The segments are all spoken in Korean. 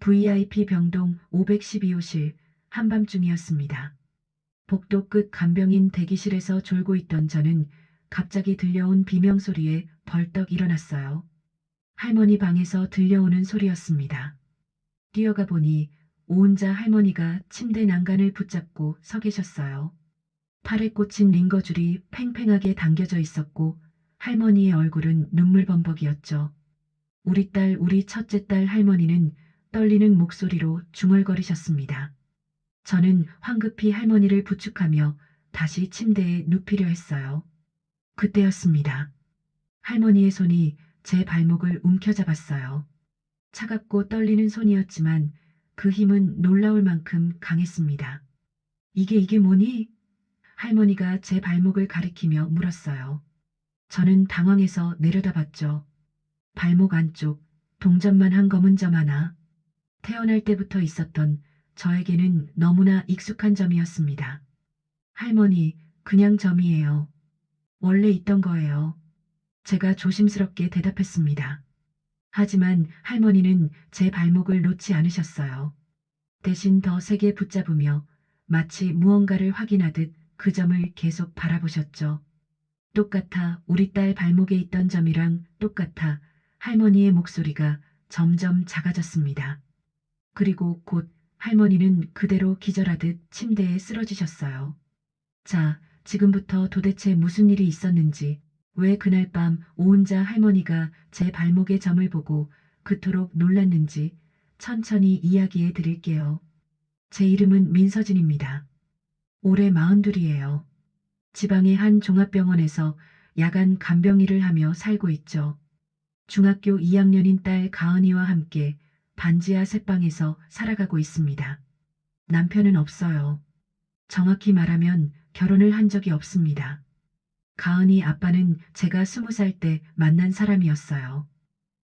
VIP 병동 512호실 한밤중이었습니다. 복도 끝 간병인 대기실에서 졸고 있던 저는 갑자기 들려온 비명소리에 벌떡 일어났어요. 할머니 방에서 들려오는 소리였습니다. 뛰어가 보니 오은자 할머니가 침대 난간을 붙잡고 서 계셨어요. 팔에 꽂힌 링거줄이 팽팽하게 당겨져 있었고 할머니의 얼굴은 눈물범벅이었죠. 우리 첫째 딸 할머니는 떨리는 목소리로 중얼거리셨습니다. 저는 황급히 할머니를 부축하며 다시 침대에 눕히려 했어요. 그때였습니다. 할머니의 손이 제 발목을 움켜잡았어요. 차갑고 떨리는 손이었지만 그 힘은 놀라울 만큼 강했습니다. 이게 뭐니? 할머니가 제 발목을 가리키며 물었어요. 저는 당황해서 내려다봤죠. 발목 안쪽 동전만 한 검은 점 하나. 태어날 때부터 있었던 저에게는 너무나 익숙한 점이었습니다. 할머니, 그냥 점이에요. 원래 있던 거예요. 제가 조심스럽게 대답했습니다. 하지만 할머니는 제 발목을 놓지 않으셨어요. 대신 더 세게 붙잡으며 마치 무언가를 확인하듯 그 점을 계속 바라보셨죠. 똑같아 우리 딸 발목에 있던 점이랑 똑같아 할머니의 목소리가 점점 작아졌습니다. 그리고 곧 할머니는 그대로 기절하듯 침대에 쓰러지셨어요. 자, 지금부터 도대체 무슨 일이 있었는지, 왜 그날 밤 오은자 할머니가 제 발목의 점을 보고 그토록 놀랐는지 천천히 이야기해 드릴게요. 제 이름은 민서진입니다. 올해 42이에요. 지방의 한 종합병원에서 야간 간병 일을 하며 살고 있죠. 중학교 2학년인 딸 가은이와 함께 반지하 새방에서 살아가고 있습니다. 남편은 없어요. 정확히 말하면 결혼을 한 적이 없습니다. 가은이 아빠는 제가 20살 때 만난 사람이었어요.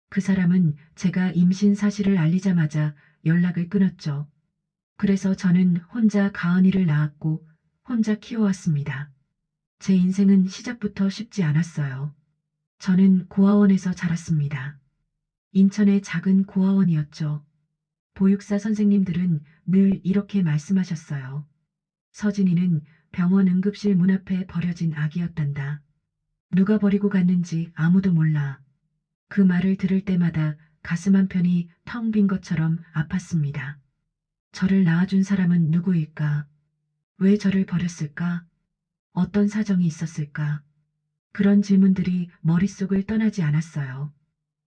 그 사람은 제가 임신 사실을 알리자마자 연락을 끊었죠. 그래서 저는 혼자 가은이를 낳았고 혼자 키워왔습니다. 제 인생은 시작부터 쉽지 않았어요. 저는 고아원에서 자랐습니다. 인천의 작은 고아원이었죠. 보육사 선생님들은 늘 이렇게 말씀하셨어요. 서진이는 병원 응급실 문 앞에 버려진 아기였단다. 누가 버리고 갔는지 아무도 몰라. 그 말을 들을 때마다 가슴 한편이 텅 빈 것처럼 아팠습니다. 저를 낳아준 사람은 누구일까? 왜 저를 버렸을까? 어떤 사정이 있었을까? 그런 질문들이 머릿속을 떠나지 않았어요.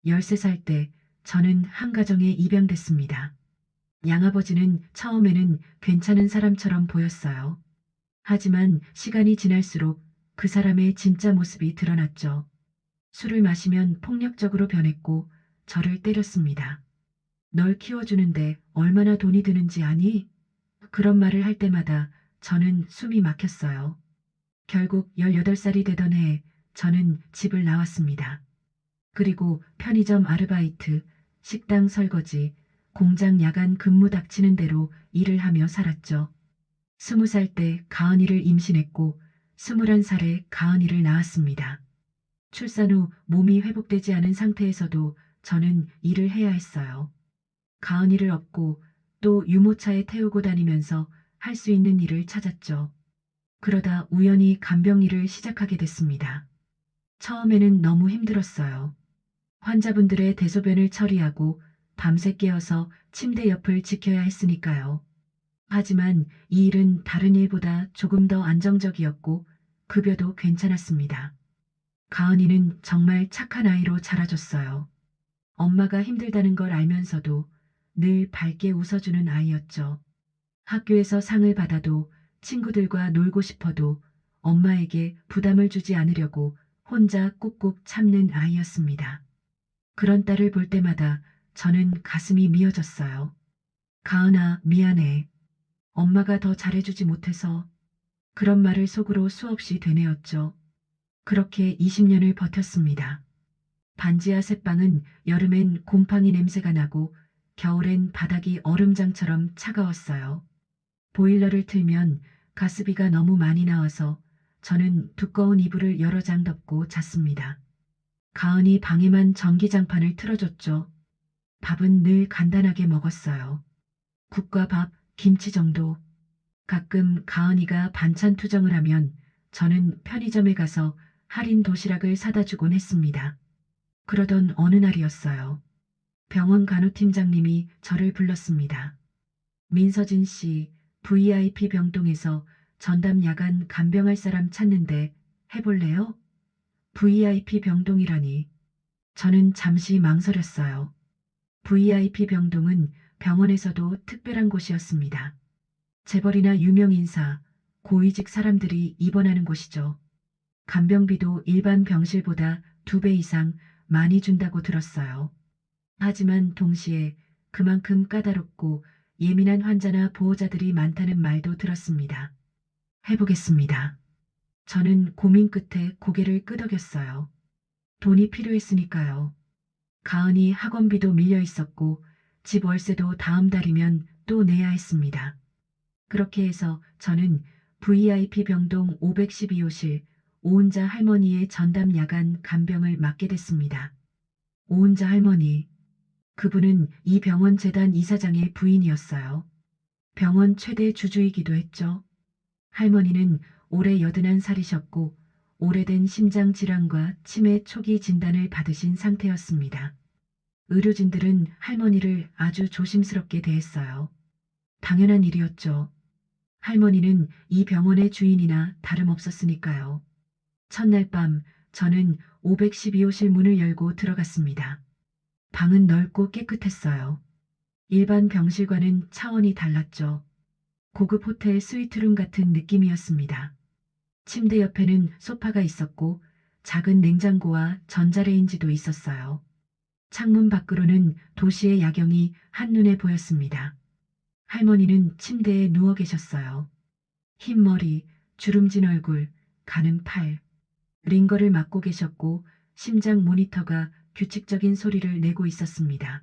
13살 때 저는 한 가정에 입양됐습니다. 양아버지는 처음에는 괜찮은 사람처럼 보였어요. 하지만 시간이 지날수록 그 사람의 진짜 모습이 드러났죠. 술을 마시면 폭력적으로 변했고 저를 때렸습니다. 널 키워주는데 얼마나 돈이 드는지 아니? 그런 말을 할 때마다 저는 숨이 막혔어요. 결국 18살이 되던 해에 저는 집을 나왔습니다. 그리고 편의점 아르바이트, 식당 설거지, 공장 야간 근무 닥치는 대로 일을 하며 살았죠. 20살 때 가은이를 임신했고 21살에 가은이를 낳았습니다. 출산 후 몸이 회복되지 않은 상태에서도 저는 일을 해야 했어요. 가은이를 업고 또 유모차에 태우고 다니면서 할 수 있는 일을 찾았죠. 그러다 우연히 간병 일을 시작하게 됐습니다. 처음에는 너무 힘들었어요. 환자분들의 대소변을 처리하고 밤새 깨어서 침대 옆을 지켜야 했으니까요. 하지만 이 일은 다른 일보다 조금 더 안정적이었고 급여도 괜찮았습니다. 가은이는 정말 착한 아이로 자라줬어요. 엄마가 힘들다는 걸 알면서도 늘 밝게 웃어주는 아이였죠. 학교에서 상을 받아도 친구들과 놀고 싶어도 엄마에게 부담을 주지 않으려고 혼자 꾹꾹 참는 아이였습니다. 그런 딸을 볼 때마다 저는 가슴이 미어졌어요. 가은아, 미안해. 엄마가 더 잘해주지 못해서. 그런 말을 속으로 수없이 되뇌었죠. 그렇게 20년을 버텼습니다. 반지하 새방은 여름엔 곰팡이 냄새가 나고 겨울엔 바닥이 얼음장처럼 차가웠어요. 보일러를 틀면 가스비가 너무 많이 나와서 저는 두꺼운 이불을 여러 장 덮고 잤습니다. 가은이 방에만 전기장판을 틀어줬죠. 밥은 늘 간단하게 먹었어요. 국과 밥, 김치 정도. 가끔 가은이가 반찬 투정을 하면 저는 편의점에 가서 할인 도시락을 사다 주곤 했습니다. 그러던 어느 날이었어요. 병원 간호팀장님이 저를 불렀습니다. 민서진 씨, VIP 병동에서 전담 야간 간병할 사람 찾는데 해볼래요? VIP 병동이라니. 저는 잠시 망설였어요. VIP 병동은 병원에서도 특별한 곳이었습니다. 재벌이나 유명 인사, 고위직 사람들이 입원하는 곳이죠. 간병비도 일반 병실보다 2배 이상 많이 준다고 들었어요. 하지만 동시에 그만큼 까다롭고 예민한 환자나 보호자들이 많다는 말도 들었습니다. 해보겠습니다. 저는 고민 끝에 고개를 끄덕였어요. 돈이 필요했으니까요. 가은이 학원비도 밀려 있었고 집 월세도 다음 달이면 또 내야 했습니다. 그렇게 해서 저는 VIP 병동 512호실 오은자 할머니의 전담 야간 간병을 맡게 됐습니다. 오은자 할머니. 그분은 이 병원 재단 이사장의 부인이었어요. 병원 최대 주주이기도 했죠. 할머니는 올해 81살이셨고 오래된 심장 질환과 치매 초기 진단을 받으신 상태였습니다. 의료진들은 할머니를 아주 조심스럽게 대했어요. 당연한 일이었죠. 할머니는 이 병원의 주인이나 다름없었으니까요. 첫날 밤 저는 512호실 문을 열고 들어갔습니다. 방은 넓고 깨끗했어요. 일반 병실과는 차원이 달랐죠. 고급 호텔 스위트룸 같은 느낌이었습니다. 침대 옆에는 소파가 있었고 작은 냉장고와 전자레인지도 있었어요. 창문 밖으로는 도시의 야경이 한눈에 보였습니다. 할머니는 침대에 누워 계셨어요. 흰 머리, 주름진 얼굴, 가는 팔. 링거를 맞고 계셨고 심장 모니터가 규칙적인 소리를 내고 있었습니다.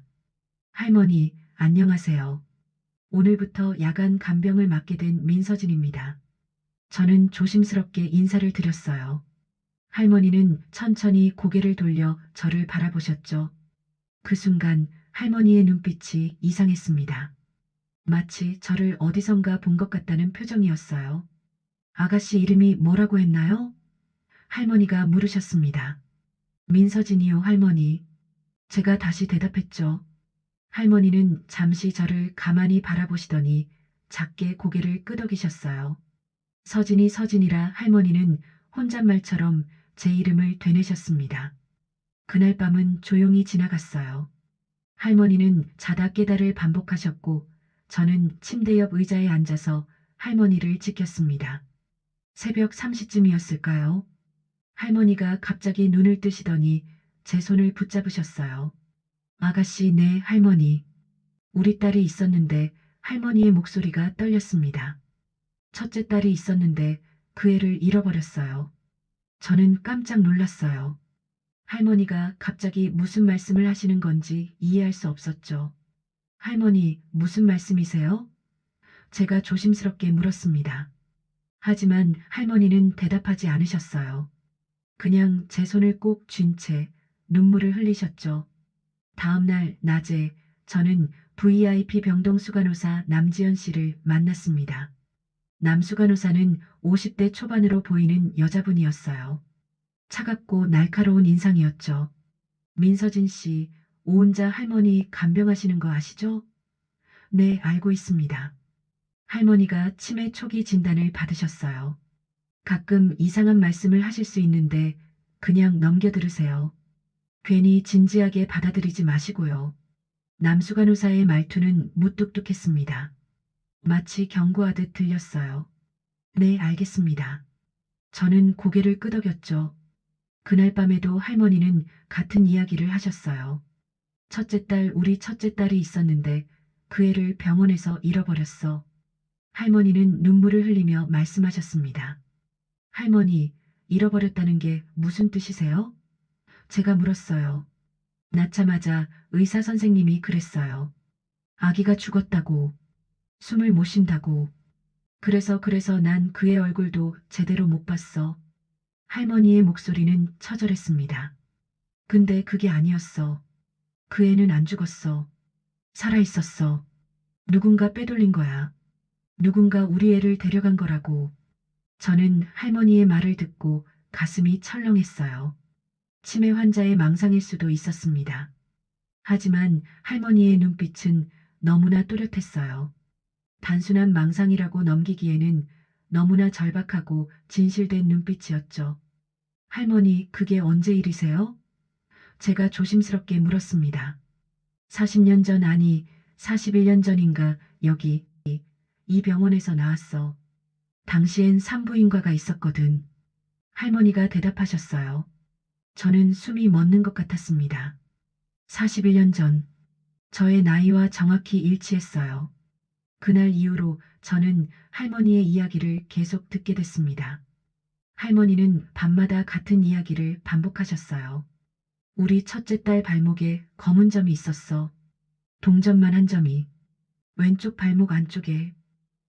할머니, 안녕하세요. 오늘부터 야간 간병을 맡게 된 민서진입니다. 저는 조심스럽게 인사를 드렸어요. 할머니는 천천히 고개를 돌려 저를 바라보셨죠. 그 순간 할머니의 눈빛이 이상했습니다. 마치 저를 어디선가 본 것 같다는 표정이었어요. 아가씨 이름이 뭐라고 했나요? 할머니가 물으셨습니다. 민서진이요, 할머니. 제가 다시 대답했죠. 할머니는 잠시 저를 가만히 바라보시더니 작게 고개를 끄덕이셨어요. 서진이 서진이라 할머니는 혼잣말처럼 제 이름을 되뇌셨습니다. 그날 밤은 조용히 지나갔어요. 할머니는 자다 깨다를 반복하셨고 저는 침대 옆 의자에 앉아서 할머니를 지켰습니다. 새벽 3시쯤이었을까요? 할머니가 갑자기 눈을 뜨시더니 제 손을 붙잡으셨어요. 아가씨, 네, 할머니. 우리 딸이 있었는데 할머니의 목소리가 떨렸습니다. 첫째 딸이 있었는데 그 애를 잃어버렸어요. 저는 깜짝 놀랐어요. 할머니가 갑자기 무슨 말씀을 하시는 건지 이해할 수 없었죠. 할머니, 무슨 말씀이세요? 제가 조심스럽게 물었습니다. 하지만 할머니는 대답하지 않으셨어요. 그냥 제 손을 꼭 쥔 채 눈물을 흘리셨죠. 다음 날 낮에 저는 VIP 병동 수간호사 남지연 씨를 만났습니다. 남수간호사는 50대 초반으로 보이는 여자분이었어요. 차갑고 날카로운 인상이었죠. 민서진 씨, 오은자 할머니 간병하시는 거 아시죠? 네, 알고 있습니다. 할머니가 치매 초기 진단을 받으셨어요. 가끔 이상한 말씀을 하실 수 있는데 그냥 넘겨 들으세요. 괜히 진지하게 받아들이지 마시고요. 남수간호사의 말투는 무뚝뚝했습니다. 마치 경고하듯 들렸어요. 네, 알겠습니다. 저는 고개를 끄덕였죠. 그날 밤에도 할머니는 같은 이야기를 하셨어요. 우리 첫째 딸이 있었는데 그 애를 병원에서 잃어버렸어. 할머니는 눈물을 흘리며 말씀하셨습니다. 할머니, 잃어버렸다는 게 무슨 뜻이세요? 제가 물었어요. 낳자마자 의사 선생님이 그랬어요. 아기가 죽었다고, 숨을 못 쉰다고. 그래서 난 그의 얼굴도 제대로 못 봤어. 할머니의 목소리는 처절했습니다. 근데 그게 아니었어. 그 애는 안 죽었어. 살아있었어. 누군가 빼돌린 거야. 누군가 우리 애를 데려간 거라고. 저는 할머니의 말을 듣고 가슴이 철렁했어요. 치매 환자의 망상일 수도 있었습니다. 하지만 할머니의 눈빛은 너무나 또렷했어요. 단순한 망상이라고 넘기기에는 너무나 절박하고 진실된 눈빛이었죠. 할머니, 그게 언제 일이세요? 제가 조심스럽게 물었습니다. 40년 전 아니, 41년 전인가 여기 이 병원에서 나왔어. 당시엔 산부인과가 있었거든. 할머니가 대답하셨어요. 저는 숨이 멎는 것 같았습니다. 41년 전, 저의 나이와 정확히 일치했어요. 그날 이후로 저는 할머니의 이야기를 계속 듣게 됐습니다. 할머니는 밤마다 같은 이야기를 반복하셨어요. 우리 첫째 딸 발목에 검은 점이 있었어. 동점만 한 점이. 왼쪽 발목 안쪽에.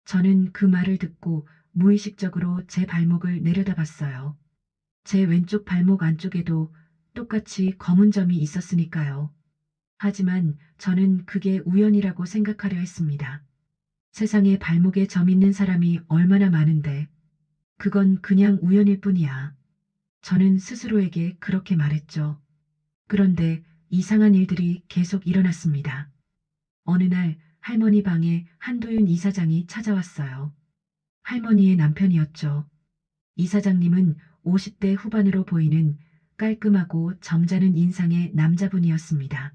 저는 그 말을 듣고 무의식적으로 제 발목을 내려다봤어요. 제 왼쪽 발목 안쪽에도 똑같이 검은 점이 있었으니까요. 하지만 저는 그게 우연이라고 생각하려 했습니다. 세상에 발목에 점 있는 사람이 얼마나 많은데, 그건 그냥 우연일 뿐이야. 저는 스스로에게 그렇게 말했죠. 그런데 이상한 일들이 계속 일어났습니다. 어느 날 할머니 방에 한도윤 이사장이 찾아왔어요. 할머니의 남편이었죠. 이사장님은 50대 후반으로 보이는 깔끔하고 점잖은 인상의 남자분이었습니다.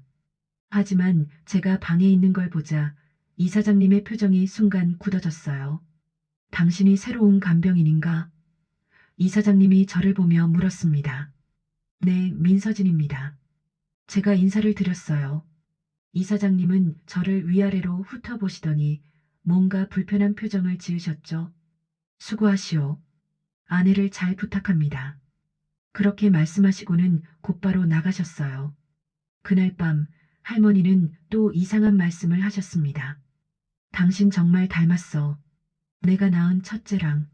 하지만 제가 방에 있는 걸 보자 이사장님의 표정이 순간 굳어졌어요. 당신이 새로 운 간병인인가? 이사장님이 저를 보며 물었습니다. 네, 민서진입니다. 제가 인사를 드렸어요. 이사장님은 저를 위아래로 훑어보시더니 뭔가 불편한 표정을 지으셨죠. 수고하시오. 아내를 잘 부탁합니다. 그렇게 말씀하시고는 곧바로 나가셨어요. 그날 밤 할머니는 또 이상한 말씀을 하셨습니다. 당신 정말 닮았어. 내가 낳은 첫째랑.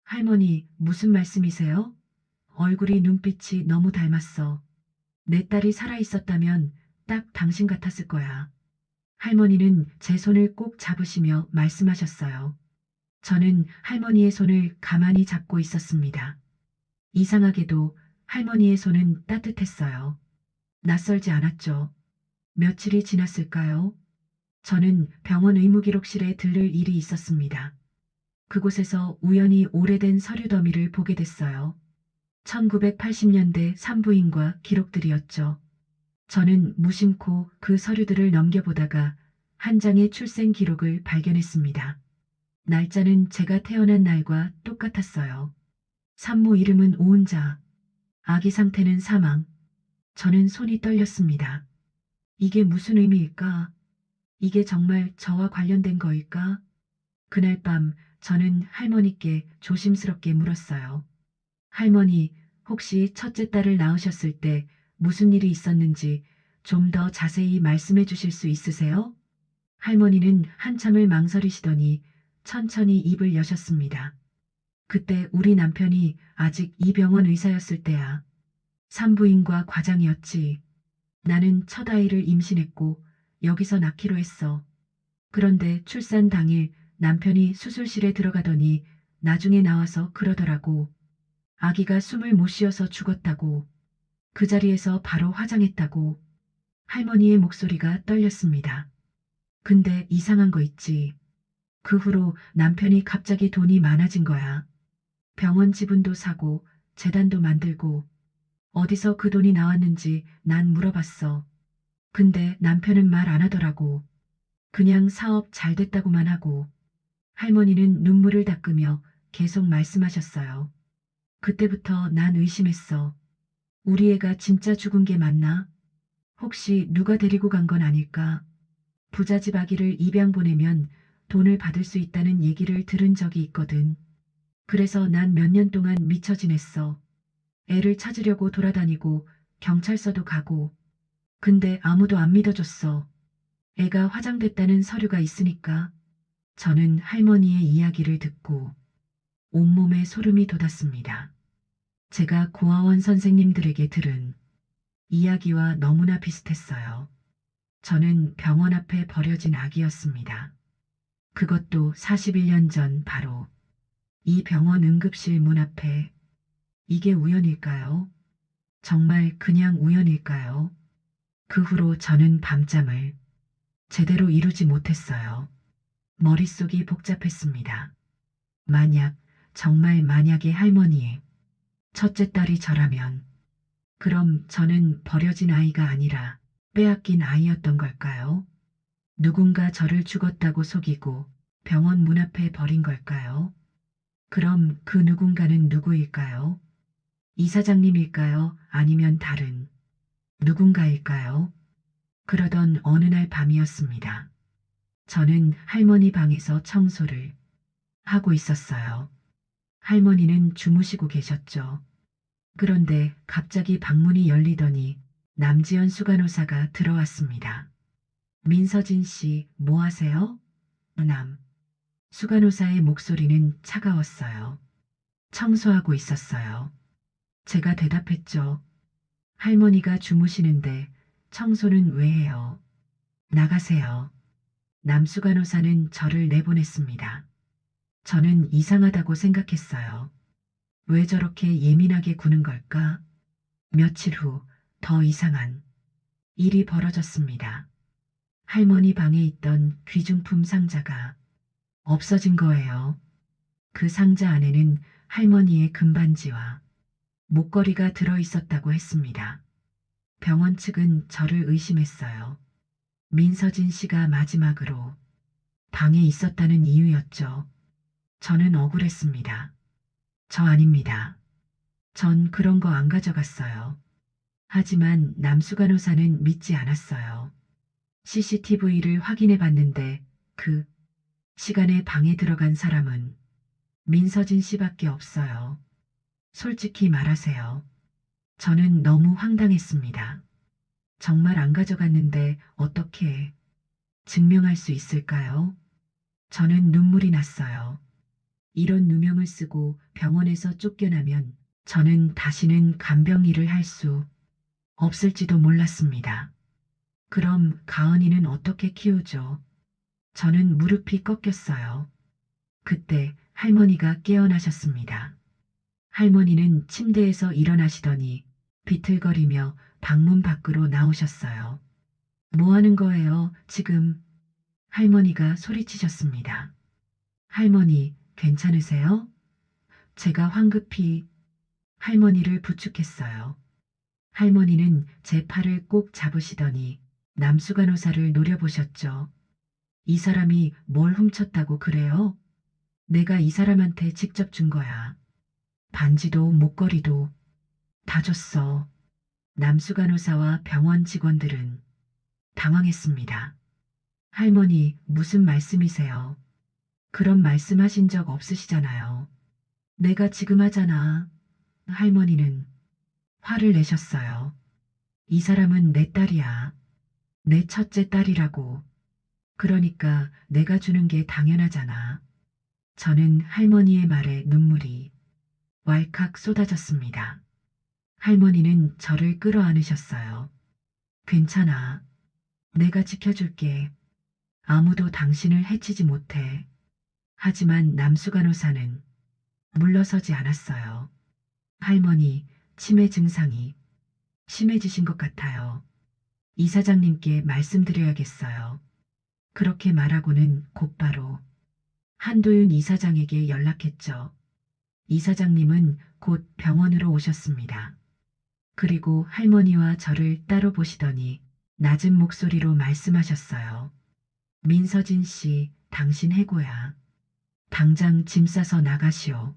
할머니, 무슨 말씀이세요? 얼굴이 눈빛이 너무 닮았어. 내 딸이 살아있었다면 딱 당신 같았을 거야. 할머니는 제 손을 꼭 잡으시며 말씀하셨어요. 저는 할머니의 손을 가만히 잡고 있었습니다. 이상하게도 할머니의 손은 따뜻했어요. 낯설지 않았죠. 며칠이 지났을까요? 저는 병원 의무기록실에 들를 일이 있었습니다. 그곳에서 우연히 오래된 서류 더미를 보게 됐어요. 1980년대 산부인과 기록들이었죠. 저는 무심코 그 서류들을 넘겨보다가 한 장의 출생 기록을 발견했습니다. 날짜는 제가 태어난 날과 똑같았어요. 산모 이름은 오은자, 아기 상태는 사망. 저는 손이 떨렸습니다. 이게 무슨 의미일까? 이게 정말 저와 관련된 거일까? 그날 밤 저는 할머니께 조심스럽게 물었어요. 할머니, 혹시 첫째 딸을 낳으셨을 때 무슨 일이 있었는지 좀 더 자세히 말씀해 주실 수 있으세요? 할머니는 한참을 망설이시더니 천천히 입을 여셨습니다. 그때 우리 남편이 아직 이 병원 의사였을 때야. 산부인과 과장이었지. 나는 첫 아이를 임신했고 여기서 낳기로 했어. 그런데 출산 당일 남편이 수술실에 들어가더니 나중에 나와서 그러더라고. 아기가 숨을 못 쉬어서 죽었다고. 그 자리에서 바로 화장했다고. 할머니의 목소리가 떨렸습니다. 근데 이상한 거 있지. 그 후로 남편이 갑자기 돈이 많아진 거야. 병원 지분도 사고 재단도 만들고 어디서 그 돈이 나왔는지 난 물어봤어. 근데 남편은 말 안 하더라고. 그냥 사업 잘 됐다고만 하고. 할머니는 눈물을 닦으며 계속 말씀하셨어요. 그때부터 난 의심했어. 우리 애가 진짜 죽은 게 맞나? 혹시 누가 데리고 간 건 아닐까? 부잣집 아기를 입양 보내면 돈을 받을 수 있다는 얘기를 들은 적이 있거든. 그래서 난 몇 년 동안 미쳐 지냈어. 애를 찾으려고 돌아다니고 경찰서도 가고. 근데 아무도 안 믿어줬어. 애가 화장됐다는 서류가 있으니까. 저는 할머니의 이야기를 듣고 온몸에 소름이 돋았습니다. 제가 고아원 선생님들에게 들은 이야기와 너무나 비슷했어요. 저는 병원 앞에 버려진 아기였습니다. 그것도 41년 전 바로 이 병원 응급실 문 앞에. 이게 우연일까요? 정말 그냥 우연일까요? 그 후로 저는 밤잠을 제대로 이루지 못했어요. 머릿속이 복잡했습니다. 만약, 정말 만약에 할머니의 첫째 딸이 저라면, 그럼 저는 버려진 아이가 아니라 빼앗긴 아이였던 걸까요? 누군가 저를 죽었다고 속이고 병원 문 앞에 버린 걸까요? 그럼 그 누군가는 누구일까요? 이사장님일까요? 아니면 다른 누군가일까요? 그러던 어느 날 밤이었습니다. 저는 할머니 방에서 청소를 하고 있었어요. 할머니는 주무시고 계셨죠. 그런데 갑자기 방문이 열리더니 남지연 수간호사가 들어왔습니다. 민서진 씨, 뭐 하세요? 남. 수간호사의 목소리는 차가웠어요. 청소하고 있었어요. 제가 대답했죠. 할머니가 주무시는데 청소는 왜 해요? 나가세요. 남수간호사는 저를 내보냈습니다. 저는 이상하다고 생각했어요. 왜 저렇게 예민하게 구는 걸까? 며칠 후 더 이상한 일이 벌어졌습니다. 할머니 방에 있던 귀중품 상자가 없어진 거예요. 그 상자 안에는 할머니의 금반지와 목걸이가 들어 있었다고 했습니다. 병원 측은 저를 의심했어요. 민서진 씨가 마지막으로 방에 있었다는 이유였죠. 저는 억울했습니다. 저 아닙니다. 전 그런 거 안 가져갔어요. 하지만 남수간호사는 믿지 않았어요. CCTV를 확인해 봤는데 그 시간에 방에 들어간 사람은 민서진 씨밖에 없어요. 솔직히 말하세요. 저는 너무 황당했습니다. 정말 안 가져갔는데 어떻게 증명할 수 있을까요? 저는 눈물이 났어요. 이런 누명을 쓰고 병원에서 쫓겨나면 저는 다시는 간병 일을 할 수 없을지도 몰랐습니다. 그럼 가은이는 어떻게 키우죠? 저는 무릎이 꺾였어요. 그때 할머니가 깨어나셨습니다. 할머니는 침대에서 일어나시더니 비틀거리며 방문 밖으로 나오셨어요. 뭐 하는 거예요, 지금? 할머니가 소리치셨습니다. 할머니, 괜찮으세요? 제가 황급히 할머니를 부축했어요. 할머니는 제 팔을 꼭 잡으시더니 남수간호사를 노려보셨죠. 이 사람이 뭘 훔쳤다고 그래요? 내가 이 사람한테 직접 준 거야. 반지도 목걸이도 다 줬어. 남수간호사와 병원 직원들은 당황했습니다. 할머니, 무슨 말씀이세요? 그런 말씀하신 적 없으시잖아요. 내가 지금 하잖아. 할머니는 화를 내셨어요. 이 사람은 내 딸이야. 내 첫째 딸이라고. 그러니까 내가 주는 게 당연하잖아. 저는 할머니의 말에 눈물이 왈칵 쏟아졌습니다. 할머니는 저를 끌어안으셨어요. 괜찮아. 내가 지켜줄게. 아무도 당신을 해치지 못해. 하지만 남수간호사는 물러서지 않았어요. 할머니, 치매 증상이 심해지신 것 같아요. 이사장님께 말씀드려야겠어요. 그렇게 말하고는 곧바로 한도윤 이사장에게 연락했죠. 이사장님은 곧 병원으로 오셨습니다. 그리고 할머니와 저를 따로 보시더니 낮은 목소리로 말씀하셨어요. 민서진 씨, 당신 해고야. 당장 짐 싸서 나가시오.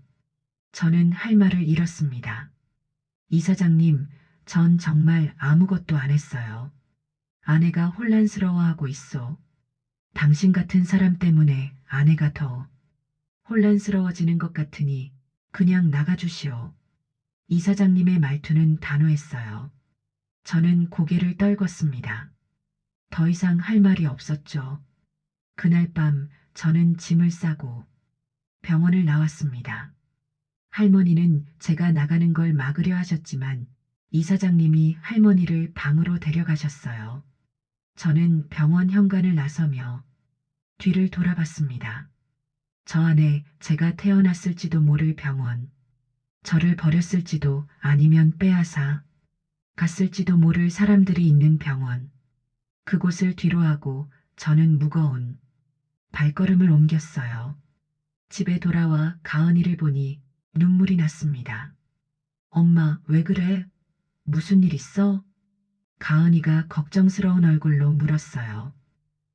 저는 할 말을 잃었습니다. 이사장님, 전 정말 아무것도 안 했어요. 아내가 혼란스러워하고 있어. 당신 같은 사람 때문에 아내가 더 혼란스러워지는 것 같으니 그냥 나가주시오. 이사장님의 말투는 단호했어요. 저는 고개를 떨궜습니다. 더 이상 할 말이 없었죠. 그날 밤 저는 짐을 싸고 병원을 나왔습니다. 할머니는 제가 나가는 걸 막으려 하셨지만 이사장님이 할머니를 방으로 데려가셨어요. 저는 병원 현관을 나서며 뒤를 돌아봤습니다. 저 안에 제가 태어났을지도 모를 병원, 저를 버렸을지도 아니면 빼앗아 갔을지도 모를 사람들이 있는 병원, 그곳을 뒤로하고 저는 무거운 발걸음을 옮겼어요. 집에 돌아와 가은이를 보니 눈물이 났습니다. 엄마, 왜 그래? 무슨 일 있어? 가은이가 걱정스러운 얼굴로 물었어요.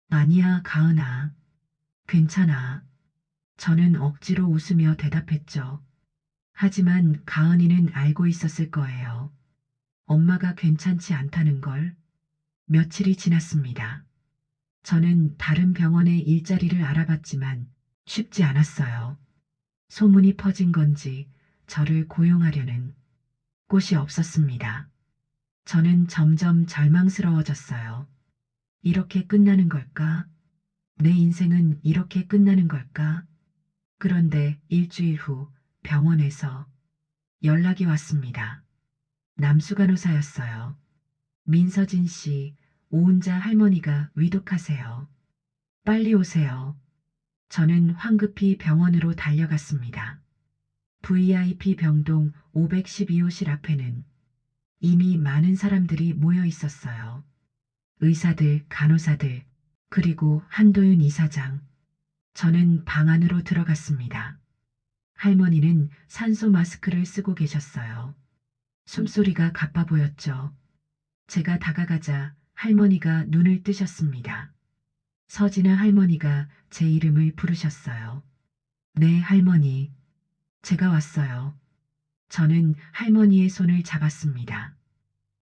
아니야, 가은아. 괜찮아. 저는 억지로 웃으며 대답했죠. 하지만 가은이는 알고 있었을 거예요. 엄마가 괜찮지 않다는 걸. 며칠이 지났습니다. 저는 다른 병원의 일자리를 알아봤지만 쉽지 않았어요. 소문이 퍼진 건지 저를 고용하려는 곳이 없었습니다. 저는 점점 절망스러워졌어요. 이렇게 끝나는 걸까? 내 인생은 이렇게 끝나는 걸까? 그런데 일주일 후 병원에서 연락이 왔습니다. 남수간호사였어요. 민서진 씨, 오은자 할머니가 위독하세요. 빨리 오세요. 저는 황급히 병원으로 달려갔습니다. VIP 병동 512호실 앞에는 이미 많은 사람들이 모여 있었어요. 의사들, 간호사들, 그리고 한도윤 이사장. 저는 방 안으로 들어갔습니다. 할머니는 산소 마스크를 쓰고 계셨어요. 숨소리가 가빠 보였죠. 제가 다가가자 할머니가 눈을 뜨셨습니다. 서진아 할머니가 제 이름을 부르셨어요. 네, 할머니. 제가 왔어요. 저는 할머니의 손을 잡았습니다.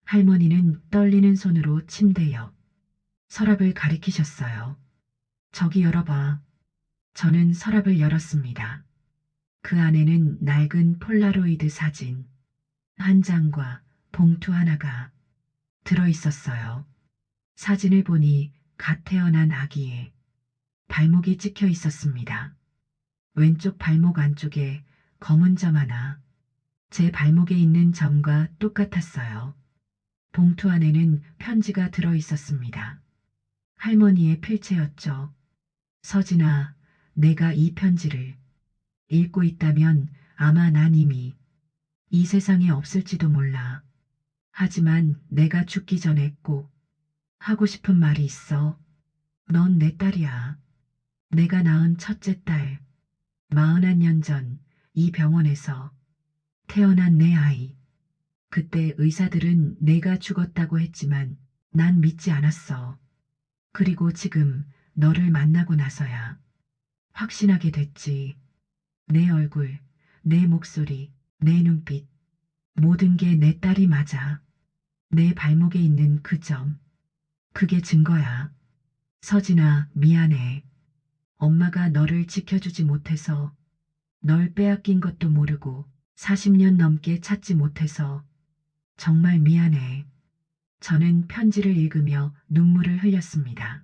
할머니는 떨리는 손으로 침대 옆 서랍을 가리키셨어요. 저기 열어봐. 저는 서랍을 열었습니다. 그 안에는 낡은 폴라로이드 사진 한 장과 봉투 하나가 들어 있었어요. 사진을 보니 갓 태어난 아기의 발목이 찍혀 있었습니다. 왼쪽 발목 안쪽에 검은 점 하나, 제 발목에 있는 점과 똑같았어요. 봉투 안에는 편지가 들어 있었습니다. 할머니의 필체였죠. 서진아, 내가 이 편지를 읽고 있다면 아마 난 이미 이 세상에 없을지도 몰라. 하지만 내가 죽기 전에 꼭 하고 싶은 말이 있어. 넌 내 딸이야. 내가 낳은 첫째 딸. 41년 전 이 병원에서 태어난 내 아이. 그때 의사들은 내가 죽었다고 했지만 난 믿지 않았어. 그리고 지금 너를 만나고 나서야 확신하게 됐지. 내 얼굴, 내 목소리, 내 눈빛, 모든 게 내 딸이 맞아. 내 발목에 있는 그 점, 그게 증거야. 서진아, 미안해. 엄마가 너를 지켜주지 못해서, 널 빼앗긴 것도 모르고 40년 넘게 찾지 못해서 정말 미안해. 저는 편지를 읽으며 눈물을 흘렸습니다.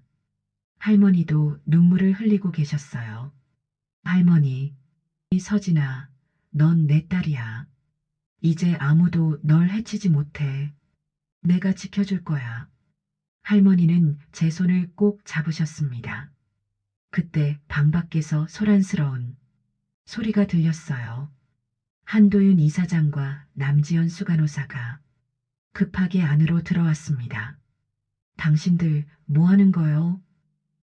할머니도 눈물을 흘리고 계셨어요. 할머니, 서진아, 넌 내 딸이야. 이제 아무도 널 해치지 못해. 내가 지켜줄 거야. 할머니는 제 손을 꼭 잡으셨습니다. 그때 방 밖에서 소란스러운 소리가 들렸어요. 한도윤 이사장과 남지연 수간호사가 급하게 안으로 들어왔습니다. 당신들 뭐 하는 거요?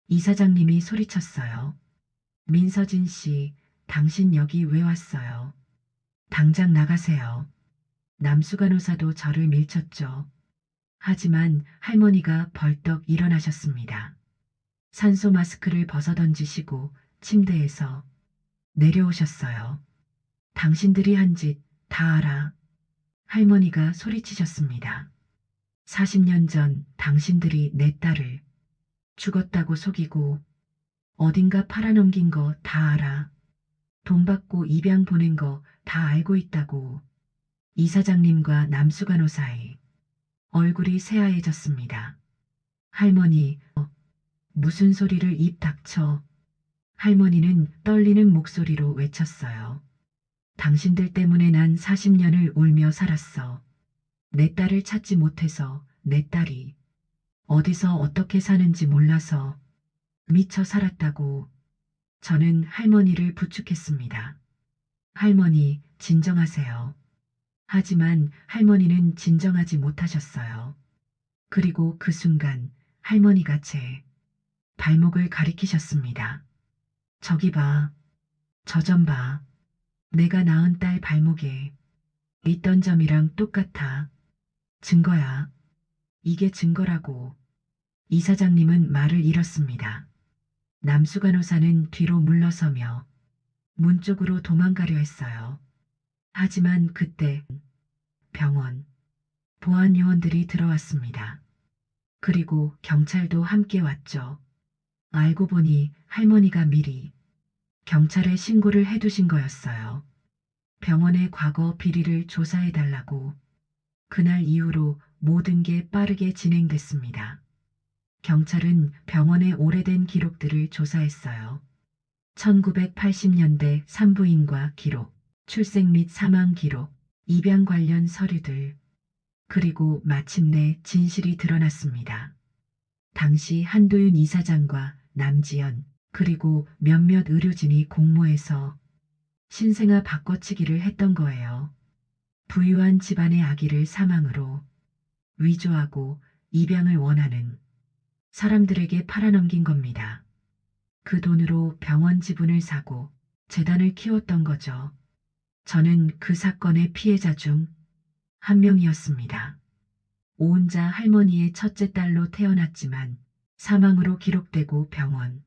이사장님이 소리쳤어요. 민서진 씨, 당신 여기 왜 왔어요? 당장 나가세요. 남수간호사도 저를 밀쳤죠. 하지만 할머니가 벌떡 일어나셨습니다. 산소 마스크를 벗어던지시고 침대에서 내려오셨어요. 당신들이 한 짓 다 알아. 할머니가 소리치셨습니다. 40년 전 당신들이 내 딸을 죽었다고 속이고 어딘가 팔아넘긴 거 다 알아. 돈 받고 입양 보낸 거 다 알고 있다고. 이사장님과 남수간호사의 얼굴이 새하얘졌습니다. 할머니, 무슨 소리를 입 닥쳐. 할머니는 떨리는 목소리로 외쳤어요. 당신들 때문에 난 40년을 울며 살았어. 내 딸을 찾지 못해서 내 딸이 어디서 어떻게 사는지 몰라서 미쳐 살았다고 저는 할머니를 부축했습니다. 할머니, 진정하세요. 하지만 할머니는 진정하지 못하셨어요. 그리고 그 순간 할머니가 제 발목을 가리키셨습니다. 저기 봐. 저 좀 봐. 내가 낳은 딸 발목에 있던 점이랑 똑같아. 증거야. 이게 증거라고. 이사장님은 말을 잃었습니다. 남수간호사는 뒤로 물러서며 문 쪽으로 도망가려 했어요. 하지만 그때 병원 보안 요원들이 들어왔습니다. 그리고 경찰도 함께 왔죠. 알고 보니 할머니가 미리 경찰에 신고를 해두신 거였어요. 병원의 과거 비리를 조사해달라고. 그날 이후로 모든 게 빠르게 진행됐습니다. 경찰은 병원의 오래된 기록들을 조사했어요. 1980년대 산부인과 기록, 출생 및 사망 기록, 입양 관련 서류들, 그리고 마침내 진실이 드러났습니다. 당시 한도윤 이사장과 남지연, 그리고 몇몇 의료진이 공모해서 신생아 바꿔치기를 했던 거예요. 부유한 집안의 아기를 사망으로 위조하고 입양을 원하는 사람들에게 팔아넘긴 겁니다. 그 돈으로 병원 지분을 사고 재단을 키웠던 거죠. 저는 그 사건의 피해자 중 한 명이었습니다. 오은자 할머니의 첫째 딸로 태어났지만 사망으로 기록되고 병원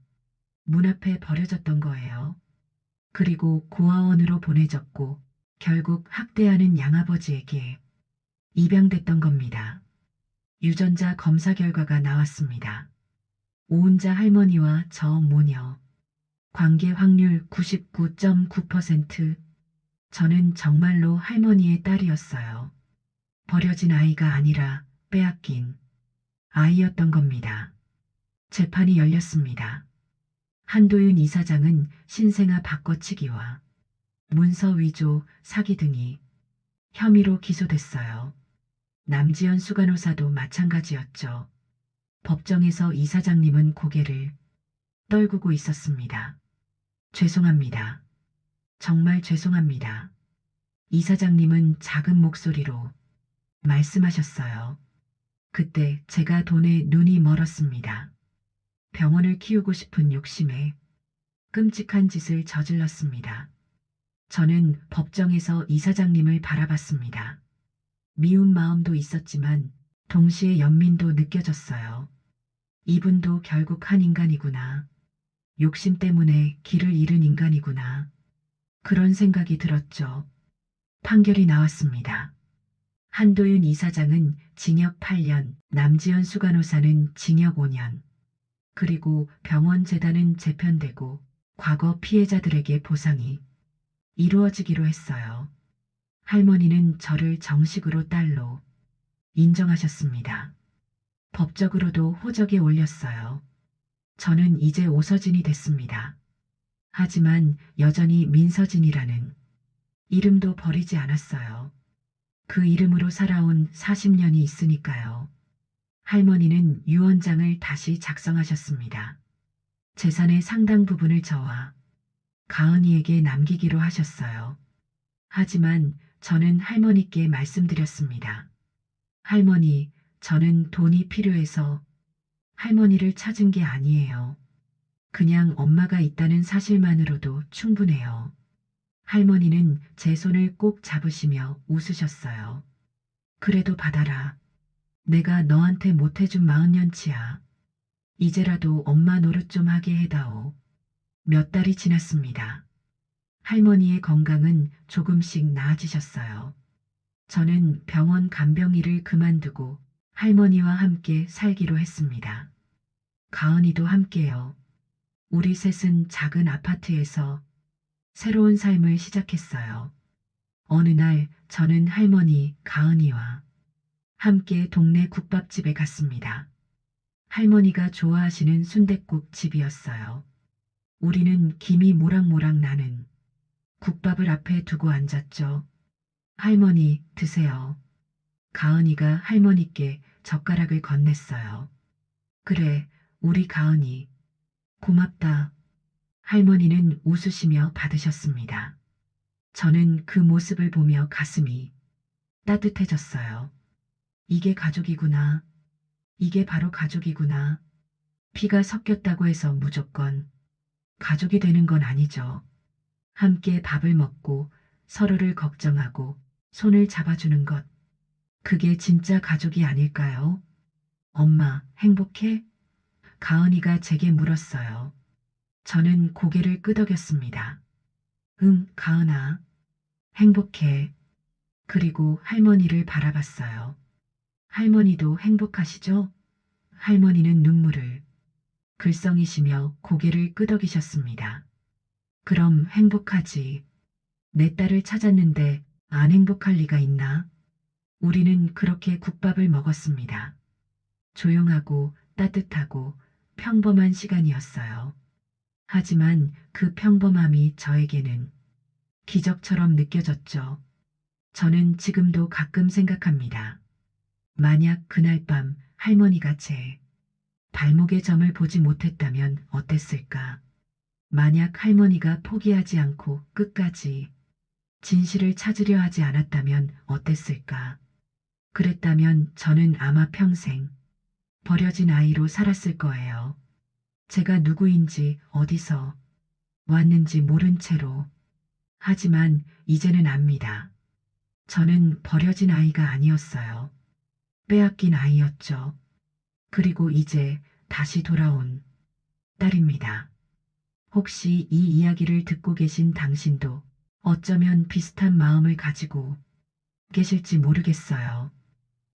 문 앞에 버려졌던 거예요. 그리고 고아원으로 보내졌고 결국 학대하는 양아버지에게 입양됐던 겁니다. 유전자 검사 결과가 나왔습니다. 오은자 할머니와 저 모녀 관계 확률 99.9%. 저는 정말로 할머니의 딸이었어요. 버려진 아이가 아니라 빼앗긴 아이였던 겁니다. 재판이 열렸습니다. 한도윤 이사장은 신생아 바꿔치기와 문서 위조, 사기 등이 혐의로 기소됐어요. 남지연 수간호사도 마찬가지였죠. 법정에서 이사장님은 고개를 떨구고 있었습니다. 죄송합니다. 정말 죄송합니다. 이사장님은 작은 목소리로 말씀하셨어요. 그때 제가 돈에 눈이 멀었습니다. 병원을 키우고 싶은 욕심에 끔찍한 짓을 저질렀습니다. 저는 법정에서 이사장님을 바라봤습니다. 미운 마음도 있었지만 동시에 연민도 느껴졌어요. 이분도 결국 한 인간이구나. 욕심 때문에 길을 잃은 인간이구나. 그런 생각이 들었죠. 판결이 나왔습니다. 한도윤 이사장은 징역 8년, 남지연 수간호사는 징역 5년. 그리고 병원 재단은 재편되고 과거 피해자들에게 보상이 이루어지기로 했어요. 할머니는 저를 정식으로 딸로 인정하셨습니다. 법적으로도 호적에 올렸어요. 저는 이제 오서진이 됐습니다. 하지만 여전히 민서진이라는 이름도 버리지 않았어요. 그 이름으로 살아온 40년이 있으니까요. 할머니는 유언장을 다시 작성하셨습니다. 재산의 상당 부분을 저와 가은이에게 남기기로 하셨어요. 하지만 저는 할머니께 말씀드렸습니다. 할머니, 저는 돈이 필요해서 할머니를 찾은 게 아니에요. 그냥 엄마가 있다는 사실만으로도 충분해요. 할머니는 제 손을 꼭 잡으시며 웃으셨어요. 그래도 받아라. 내가 너한테 못해준 40년치야. 이제라도 엄마 노릇 좀 하게 해다오. 몇 달이 지났습니다. 할머니의 건강은 조금씩 나아지셨어요. 저는 병원 간병 일을 그만두고 할머니와 함께 살기로 했습니다. 가은이도 함께요. 우리 셋은 작은 아파트에서 새로운 삶을 시작했어요. 어느 날 저는 할머니 가은이와 함께 동네 국밥집에 갔습니다. 할머니가 좋아하시는 순댓국 집이었어요. 우리는 김이 모락모락 나는 국밥을 앞에 두고 앉았죠. 할머니, 드세요. 가은이가 할머니께 젓가락을 건넸어요. 그래, 우리 가은이. 고맙다. 할머니는 웃으시며 받으셨습니다. 저는 그 모습을 보며 가슴이 따뜻해졌어요. 이게 가족이구나. 이게 바로 가족이구나. 피가 섞였다고 해서 무조건 가족이 되는 건 아니죠. 함께 밥을 먹고 서로를 걱정하고 손을 잡아주는 것. 그게 진짜 가족이 아닐까요? 엄마, 행복해? 가은이가 제게 물었어요. 저는 고개를 끄덕였습니다. 응, 가은아. 행복해. 그리고 할머니를 바라봤어요. 할머니도 행복하시죠? 할머니는 눈물을 글썽이시며 고개를 끄덕이셨습니다. 그럼 행복하지. 내 딸을 찾았는데 안 행복할 리가 있나? 우리는 그렇게 국밥을 먹었습니다. 조용하고 따뜻하고 평범한 시간이었어요. 하지만 그 평범함이 저에게는 기적처럼 느껴졌죠. 저는 지금도 가끔 생각합니다. 만약 그날 밤 할머니가 제 발목의 점을 보지 못했다면 어땠을까? 만약 할머니가 포기하지 않고 끝까지 진실을 찾으려 하지 않았다면 어땠을까? 그랬다면 저는 아마 평생 버려진 아이로 살았을 거예요. 제가 누구인지 어디서 왔는지 모른 채로. 하지만 이제는 압니다. 저는 버려진 아이가 아니었어요. 빼앗긴 아이였죠. 그리고 이제 다시 돌아온 딸입니다. 혹시 이 이야기를 듣고 계신 당신도 어쩌면 비슷한 마음을 가지고 계실지 모르겠어요.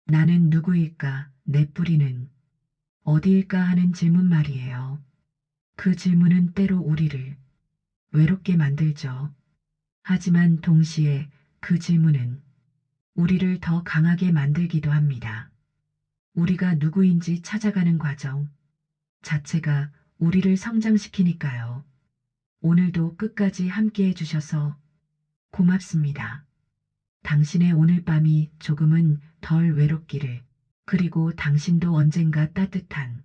나는 누구일까? 내 뿌리는 어디일까 하는 질문 말이에요. 그 질문은 때로 우리를 외롭게 만들죠. 하지만 동시에 그 질문은 우리를 더 강하게 만들기도 합니다. 우리가 누구인지 찾아가는 과정 자체가 우리를 성장시키니까요. 오늘도 끝까지 함께 해주셔서 고맙습니다. 당신의 오늘 밤이 조금은 덜 외롭기를, 그리고 당신도 언젠가 따뜻한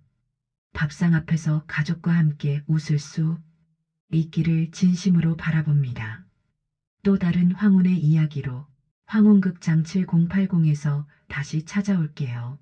밥상 앞에서 가족과 함께 웃을 수 있기를 진심으로 바라봅니다. 또 다른 황혼의 이야기로 황혼극장 7080에서 다시 찾아올게요.